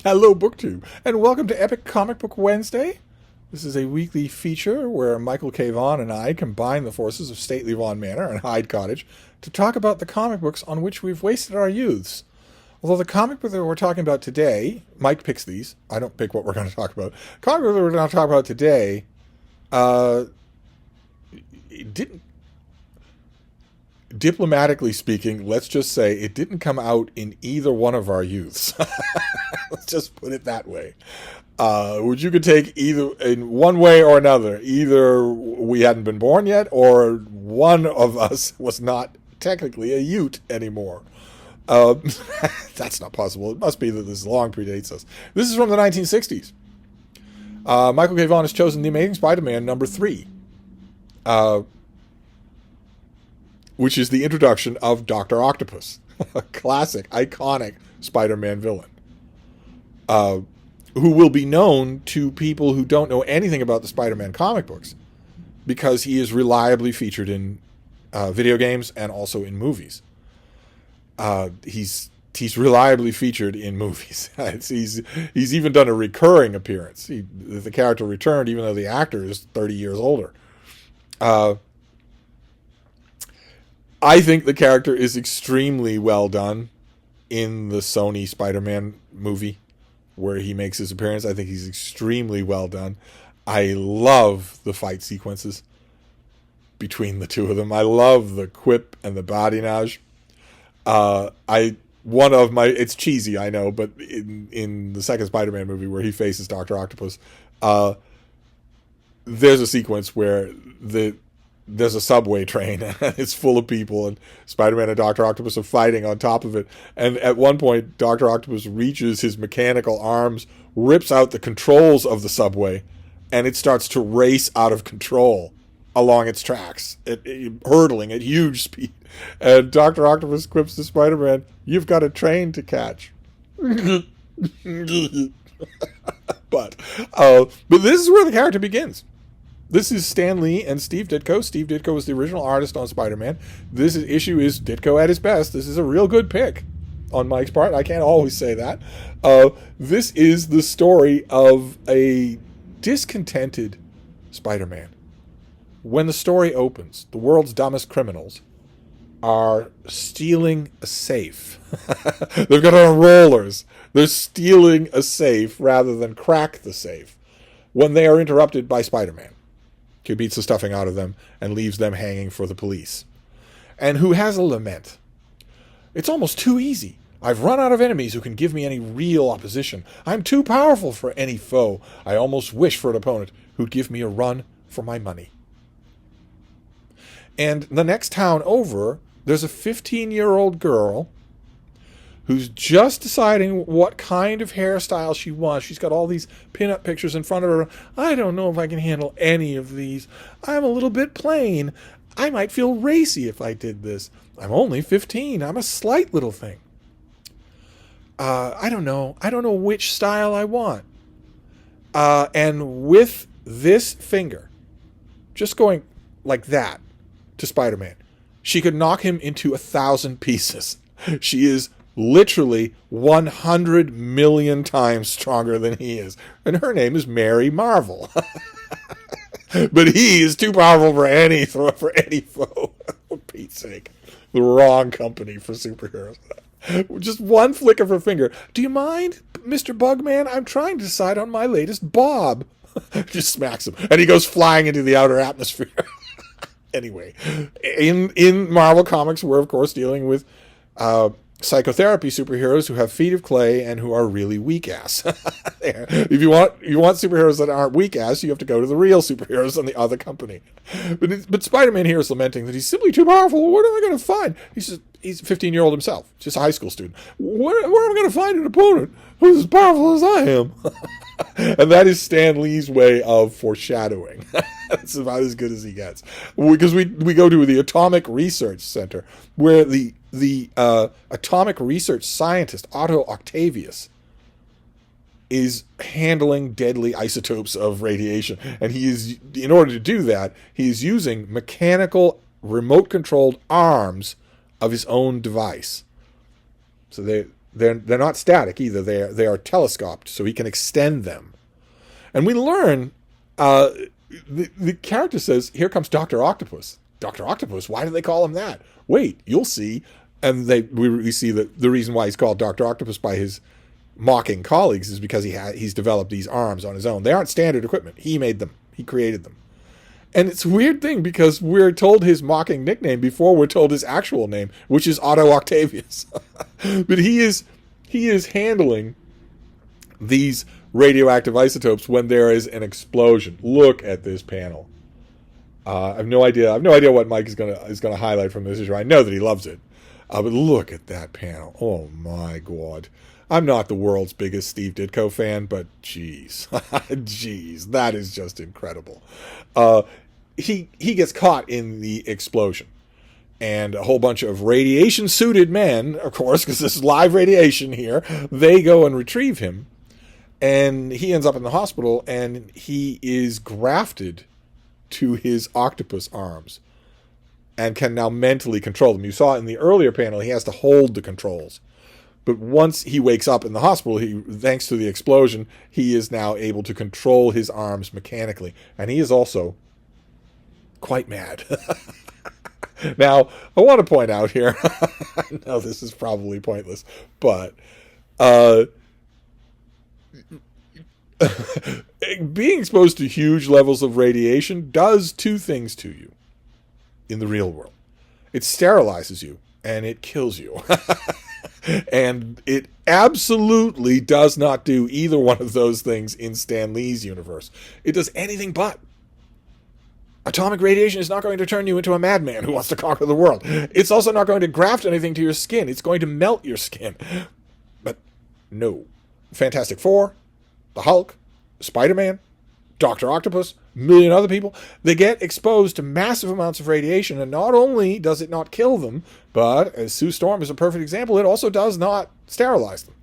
Hello, BookTube, and welcome to Epic Comic Book Wednesday. This is a weekly feature where Michael K Vaughan and I combine the forces of stately Vaughan Manor and Hyde Cottage to talk about the comic books on which we've wasted our youths. Although the comic book that we're talking about today, Mike picks these. I don't pick what we're going to talk about. The comic book that we're going to talk about today, it didn't. Diplomatically speaking, let's just say it didn't come out in either one of our youths. Let's just put it that way. Which you could take either in one way or another. Either we hadn't been born yet, or one of us was not technically a Ute anymore. That's not possible. It must be that this long predates us. This is from the 1960s. Michael K Vaughan has chosen The Amazing Spider-Man number 3. Which is the introduction of Dr. Octopus, a classic, iconic Spider-Man villain, who will be known to people who don't know anything about the Spider-Man comic books, because he is reliably featured in video games and also in movies. He's reliably featured in movies. He's even done a recurring appearance. The character returned, even though the actor is 30 years older. I think the character is extremely well done in the Sony Spider-Man movie where he makes his appearance. I think he's extremely well done. I love the fight sequences between the two of them. I love the quip and the badinage. It's cheesy, I know, but in the second Spider-Man movie where he faces Dr. Octopus, there's a sequence where there's a subway train and it's full of people, and Spider-Man and Dr. Octopus are fighting on top of it. And at one point, Dr. Octopus reaches his mechanical arms, rips out the controls of the subway, and it starts to race out of control along its tracks, hurtling at huge speed. And Dr. Octopus quips to Spider-Man, "You've got a train to catch." But this is where the character begins. This is Stan Lee and Steve Ditko. Steve Ditko was the original artist on Spider-Man. This issue is Ditko at his best. This is a real good pick on Mike's part. I can't always say that. This is the story of a discontented Spider-Man. When the story opens, the world's dumbest criminals are stealing a safe. They've got on rollers. They're stealing a safe rather than crack the safe when they are interrupted by Spider-Man, who beats the stuffing out of them and leaves them hanging for the police, and who has a lament. "It's almost too easy. I've run out of enemies who can give me any real opposition. I'm too powerful for any foe. I almost wish for an opponent who'd give me a run for my money." And the next town over, there's a 15-year-old girl who's just deciding what kind of hairstyle she wants. She's got all these pin-up pictures in front of her. "I don't know if I can handle any of these. I'm a little bit plain. I might feel racy if I did this. I'm only 15. I'm a slight little thing. I don't know. I don't know which style I want." And with this finger, just going like that to Spider-Man, she could knock him into 1,000 pieces. She is literally 100 million times stronger than he is. And her name is Mary Marvel. But he is too powerful for any foe. For Pete's sake. The wrong company for superheroes. Just one flick of her finger. "Do you mind, Mr. Bugman? I'm trying to decide on my latest bob." Just smacks him. And he goes flying into the outer atmosphere. Anyway, in Marvel Comics, we're, of course, dealing with psychotherapy superheroes who have feet of clay and who are really weak ass. If you want superheroes that aren't weak ass, you have to go to the real superheroes on the other company. But Spider-Man here is lamenting that he's simply too powerful. What am I going to find? He's a 15-year-old himself, just a high school student. Where am I going to find an opponent who's as powerful as I am? And that is Stan Lee's way of foreshadowing. That's about as good as he gets. Because we go to the Atomic Research Center, where the atomic research scientist, Otto Octavius, is handling deadly isotopes of radiation. And in order to do that, he is using mechanical, remote-controlled arms of his own device. So They're not static either. They are telescoped, so he can extend them. And we learn, the character says, "Here comes Dr. Octopus." Dr. Octopus, why do they call him that? Wait, you'll see. And we see that the reason why he's called Dr. Octopus by his mocking colleagues is because he's developed these arms on his own. They aren't standard equipment. He made them. He created them. And it's a weird thing because we're told his mocking nickname before we're told his actual name, which is Otto Octavius. But he is handling these radioactive isotopes when there is an explosion. Look at this panel. I have no idea what Mike is gonna highlight from this issue. I know that he loves it. But look at that panel. Oh my God. I'm not the world's biggest Steve Ditko fan, but geez, that is just incredible. He gets caught in the explosion, and a whole bunch of radiation-suited men, of course, because this is live radiation here, they go and retrieve him, and he ends up in the hospital, and he is grafted to his octopus arms and can now mentally control them. You saw in the earlier panel, he has to hold the controls. But once he wakes up in the hospital, thanks to the explosion, he is now able to control his arms mechanically. And he is also quite mad. Now, I want to point out here, I know this is probably pointless, but being exposed to huge levels of radiation does two things to you in the real world. It sterilizes you, and it kills you. And it absolutely does not do either one of those things in Stan Lee's universe. It does anything but. Atomic radiation is not going to turn you into a madman who wants to conquer the world. It's also not going to graft anything to your skin. It's going to melt your skin. But no. Fantastic Four, the Hulk, Spider-Man, Dr. Octopus, a million other people, they get exposed to massive amounts of radiation, and not only does it not kill them, but, as Sue Storm is a perfect example, it also does not sterilize them.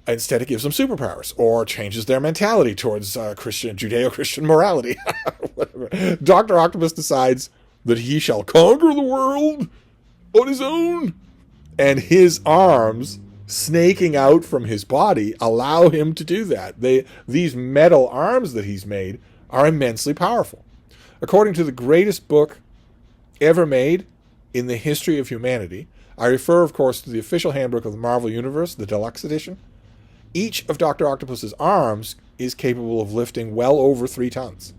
Instead, it gives them superpowers, or changes their mentality towards Judeo-Christian morality. Dr. Octopus decides that he shall conquer the world on his own, and his arms snaking out from his body allow him to do that. These metal arms that he's made are immensely powerful. According to the greatest book ever made in the history of humanity, I refer, of course, to the official handbook of the Marvel Universe, the deluxe edition. Each of Dr. Octopus's arms is capable of lifting well over 3 tons.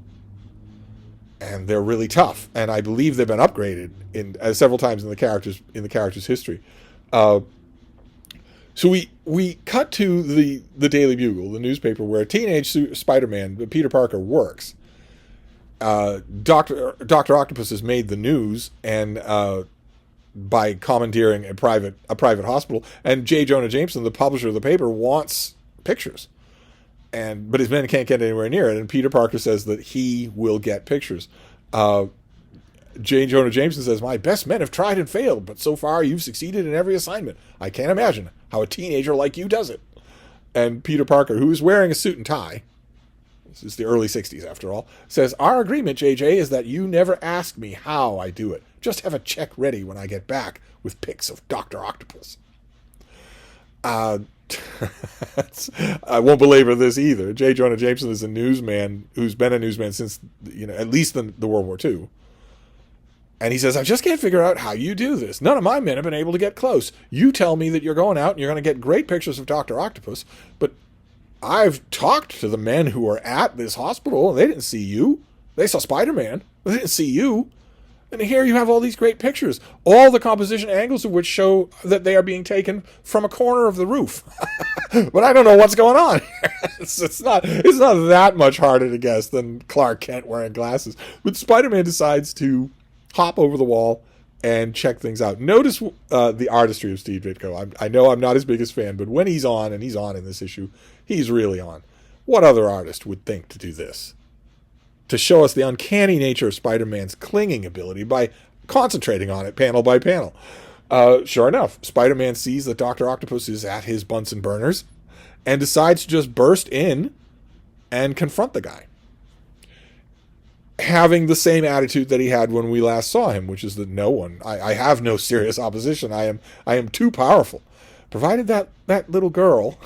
And they're really tough. And I believe they've been upgraded several times in the character's history. So we cut to the Daily Bugle, the newspaper where teenage Spider-Man, Peter Parker, works. Dr. Octopus has made the news, and by commandeering a private hospital, and J. Jonah Jameson, the publisher of the paper, wants pictures, but his men can't get anywhere near it. And Peter Parker says that he will get pictures. J. Jonah Jameson says, "My best men have tried and failed, but so far you've succeeded in every assignment. I can't imagine how a teenager like you does it." And Peter Parker, who is wearing a suit and tie, this is the early 60s after all, says, "Our agreement, JJ, is that you never ask me how I do it. Just have a check ready when I get back with pics of Dr. Octopus." I won't belabor this either. J. Jonah Jameson is a newsman who's been a newsman since, at least the World War II. And he says, "I just can't figure out how you do this. None of my men have been able to get close. You tell me that you're going out and you're going to get great pictures of Dr. Octopus, but I've talked to the men who were at this hospital, and they didn't see you. They saw Spider-Man, but they didn't see you. And here you have all these great pictures, all the composition angles of which show that they are being taken from a corner of the roof." But I don't know what's going on here. It's not that much harder to guess than Clark Kent wearing glasses. But Spider-Man decides to hop over the wall and check things out. Notice the artistry of Steve Ditko. I know I'm not his biggest fan, but when he's on, and he's on in this issue, he's really on. What other artist would think to do this? To show us the uncanny nature of Spider-Man's clinging ability by concentrating on it panel by panel. Sure enough, Spider-Man sees that Dr. Octopus is at his Bunsen burners and decides to just burst in and confront the guy, having the same attitude that he had when we last saw him, which is that I have no serious opposition. I am too powerful. provided that little girl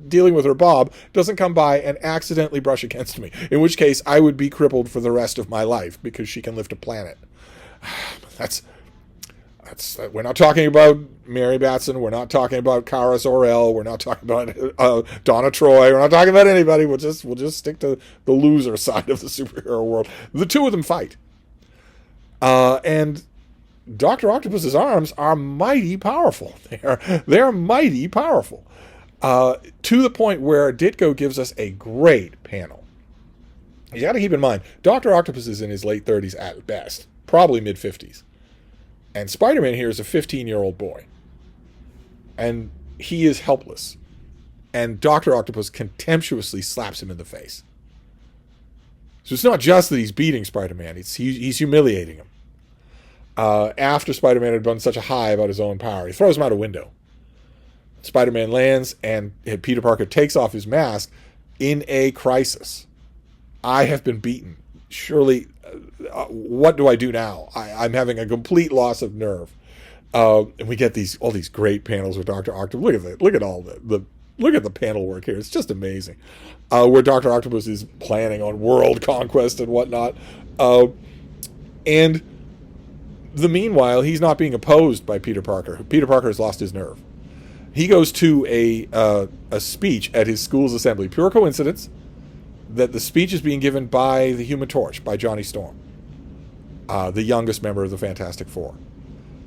dealing with her Bob doesn't come by and accidentally brush against me, in which case I would be crippled for the rest of my life because she can lift a planet. That's we're not talking about Mary Batson. We're not talking about Kara Zor-El. We're not talking about Donna Troy. We're not talking about anybody. We'll just stick to the loser side of the superhero world. The two of them fight, and Dr. Octopus's arms are mighty powerful. They're mighty powerful, to the point where Ditko gives us a great panel. You got to keep in mind, Dr. Octopus is in his late 30s at best, probably mid-50s. And Spider-Man here is a 15-year-old boy. And he is helpless. And Dr. Octopus contemptuously slaps him in the face. So it's not just that he's beating Spider-Man, he's humiliating him. After Spider-Man had run such a high about his own power, he throws him out a window. Spider-Man lands, and Peter Parker takes off his mask in a crisis. I have been beaten. Surely, what do I do now? I'm having a complete loss of nerve. And we get all these great panels with Dr. Octopus. Look at the panel work here. It's just amazing. Where Dr. Octopus is planning on world conquest and whatnot. And meanwhile, he's not being opposed by Peter Parker. Peter Parker has lost his nerve. He goes to a speech at his school's assembly. Pure coincidence that the speech is being given by the Human Torch, by Johnny Storm, the youngest member of the Fantastic Four.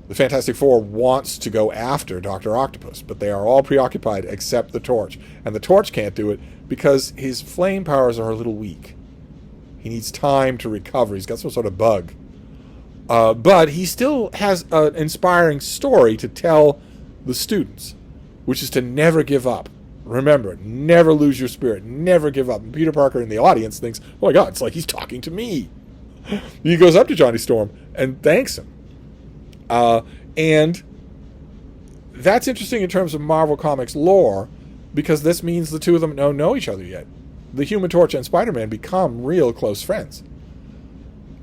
The Fantastic Four wants to go after Dr. Octopus, but they are all preoccupied except the Torch. And the Torch can't do it because his flame powers are a little weak. He needs time to recover. He's got some sort of bug. But he still has an inspiring story to tell the students, which is to never give up. Remember, never lose your spirit. Never give up. And Peter Parker in the audience thinks, oh my God, it's like he's talking to me. He goes up to Johnny Storm and thanks him. And that's interesting in terms of Marvel Comics lore, because this means the two of them don't know each other yet. The Human Torch and Spider-Man become real close friends.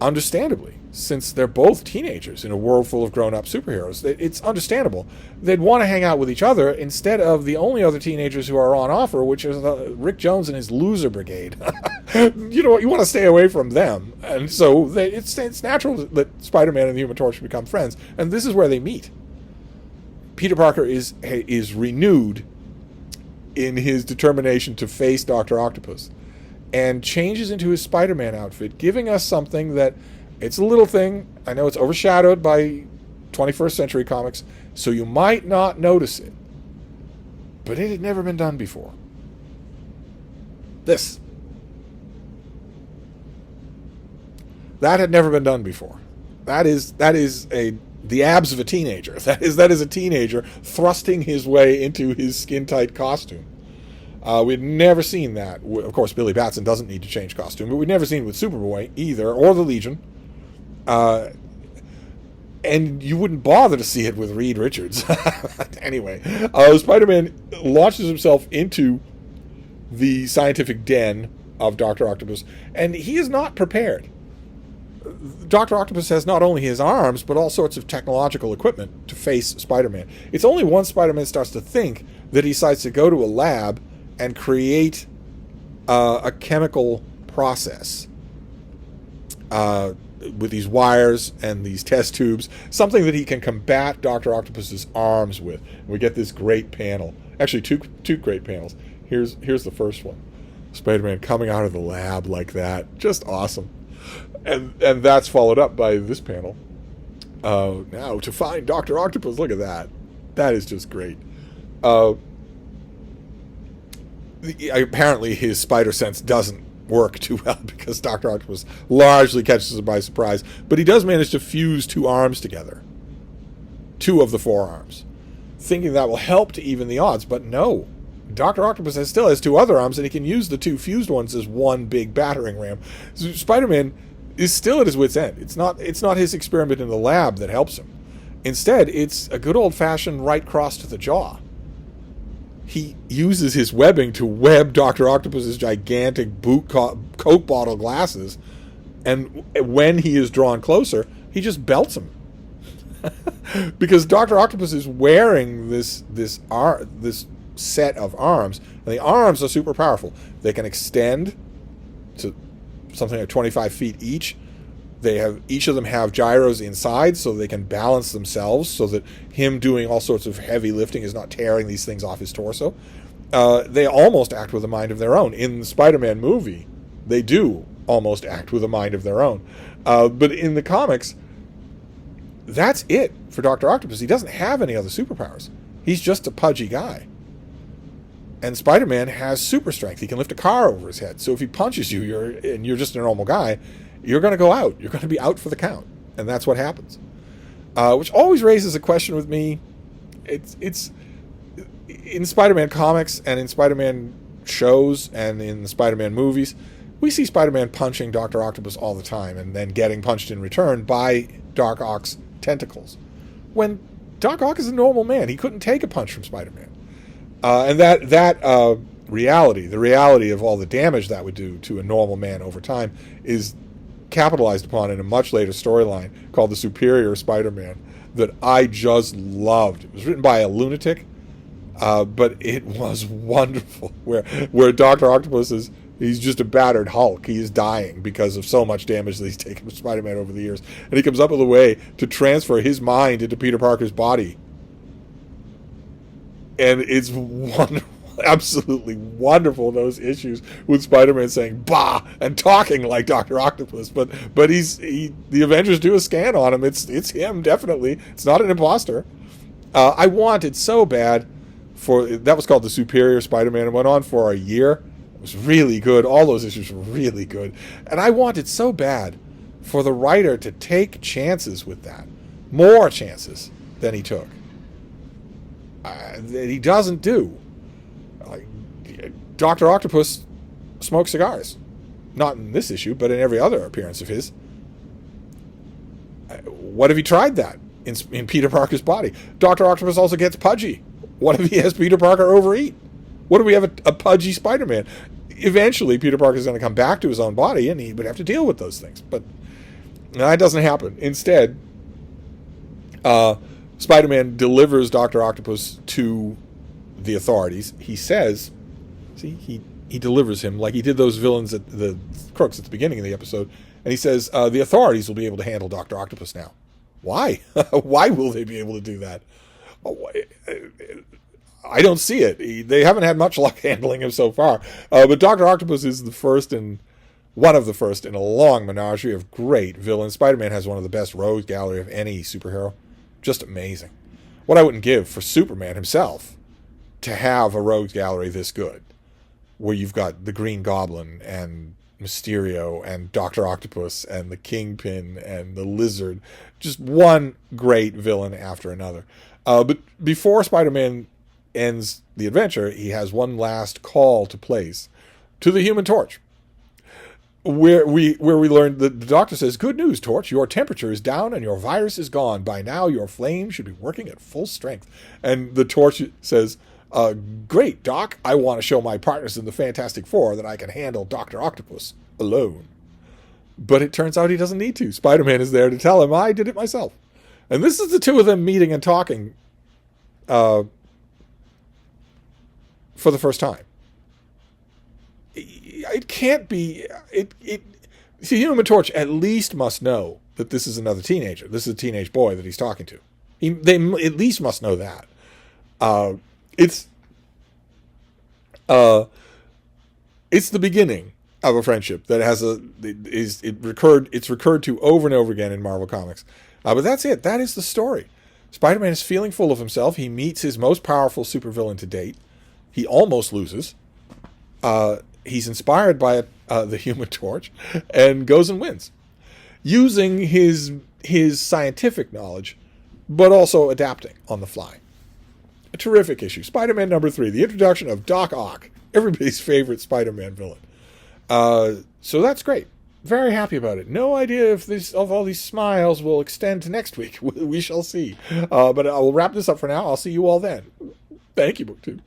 Understandably, since they're both teenagers in a world full of grown-up superheroes. It's understandable. They'd want to hang out with each other instead of the only other teenagers who are on offer, which is Rick Jones and his loser brigade. You know what? You want to stay away from them. And so it's natural that Spider-Man and the Human Torch become friends. And this is where they meet. Peter Parker is renewed in his determination to face Dr. Octopus and changes into his Spider-Man outfit, giving us something that it's a little thing. I know it's overshadowed by 21st century comics, so you might not notice it. But it had never been done before. This. That had never been done before. That is the abs of a teenager. That is a teenager thrusting his way into his skin-tight costume. We'd never seen that. Of course, Billy Batson doesn't need to change costume, but we'd never seen it with Superboy either, or the Legion. And you wouldn't bother to see it with Reed Richards. Anyway, Spider-Man launches himself into the scientific den of Dr. Octopus, and he is not prepared. Dr. Octopus has not only his arms, but all sorts of technological equipment to face Spider-Man. It's only once Spider-Man starts to think that he decides to go to a lab and create a chemical process with these wires and these test tubes, something that he can combat Dr. Octopus's arms with. And we get this great panel. Actually, two great panels. Here's the first one. Spider-Man coming out of the lab like that. Just awesome. And that's followed up by this panel. Now, to find Dr. Octopus, look at that. That is just great. Apparently, his spider sense doesn't work too well because Dr. Octopus largely catches him by surprise. But he does manage to fuse two arms together. Two of the four arms. Thinking that will help to even the odds, but no. Dr. Octopus still has two other arms, and he can use the two fused ones as one big battering ram. So Spider-Man is still at his wit's end. It's not his experiment in the lab that helps him. Instead, it's a good old-fashioned right cross to the jaw. He uses his webbing to web Dr. Octopus's gigantic Coke bottle glasses, and when he is drawn closer, he just belts him. because Dr. Octopus is wearing this set of arms, and the arms are super powerful. They can extend to something like 25 feet each. Each of them have gyros inside, so they can balance themselves, so that him doing all sorts of heavy lifting is not tearing these things off his torso. They almost act with a mind of their own. In the Spider-Man movie, they do almost act with a mind of their own. But in the comics, that's it for Dr. Octopus. He doesn't have any other superpowers. He's just a pudgy guy. And Spider-Man has super strength. He can lift a car over his head. So if he punches you, and you're just a normal guy, you're going to go out. You're going to be out for the count. And that's what happens. Which always raises a question with me. It's in Spider-Man comics and in Spider-Man shows and in the Spider-Man movies, we see Spider-Man punching Dr. Octopus all the time and then getting punched in return by Doc Ock's tentacles. When Doc Ock is a normal man, he couldn't take a punch from Spider-Man. And that reality, the reality of all the damage that would do to a normal man over time, is capitalized upon in a much later storyline called The Superior Spider-Man that I just loved. It was written by a lunatic, but it was wonderful, where Dr. Octopus he's just a battered Hulk. He is dying because of so much damage that he's taken from Spider-Man over the years. And he comes up with a way to transfer his mind into Peter Parker's body. And it's wonderful, absolutely wonderful, those issues with Spider-Man saying "bah" and talking like Dr. Octopus. But the Avengers do a scan on him. It's him, definitely. It's not an imposter. I wanted so bad that was called The Superior Spider-Man. It went on for a year. It was really good. All those issues were really good. And I wanted so bad for the writer to take chances with that. More chances than he took. That he doesn't do. Dr. Octopus smokes cigars. Not in this issue, but in every other appearance of his. What if he tried that in Peter Parker's body? Dr. Octopus also gets pudgy. What if he has Peter Parker overeat? What if we have a pudgy Spider-Man? Eventually, Peter Parker is going to come back to his own body, and he would have to deal with those things. But that doesn't happen. Instead, Spider-Man delivers Dr. Octopus to the authorities. He says, he delivers him like he did those villains at the crooks at the beginning of the episode. And he says, the authorities will be able to handle Dr. Octopus now. Why? Why will they be able to do that? I don't see it. They haven't had much luck handling him so far. But Dr. Octopus is one of the first in a long menagerie of great villains. Spider-Man has one of the best rogues gallery of any superhero. Just amazing. What I wouldn't give for Superman himself to have a rogues gallery this good, where you've got the Green Goblin and Mysterio and Dr. Octopus and the Kingpin and the Lizard. Just one great villain after another. But before Spider-Man ends the adventure, he has one last call to place to the Human Torch, where we learned that the doctor says, "Good news, Torch. Your temperature is down and your virus is gone. By now, your flame should be working at full strength." And the Torch says, "Great, Doc. I want to show my partners in the Fantastic Four that I can handle Dr. Octopus alone." But it turns out he doesn't need to. Spider-Man is there to tell him, "I did it myself." And this is the two of them meeting and talking for the first time. It can't be... See, Human Torch at least must know that this is another teenager. This is a teenage boy that he's talking to. They at least must know that. It's the beginning of a friendship that it's recurred to over and over again in Marvel Comics. But that's it. That is the story. Spider-Man is feeling full of himself. He meets his most powerful supervillain to date. He almost loses. He's inspired by the Human Torch and goes and wins, using his scientific knowledge, but also adapting on the fly. A terrific issue. Spider-Man #3, the introduction of Doc Ock, everybody's favorite Spider-Man villain. So that's great. Very happy about it. No idea if all these smiles will extend to next week. We shall see. But I will wrap this up for now. I'll see you all then. Thank you, BookTube.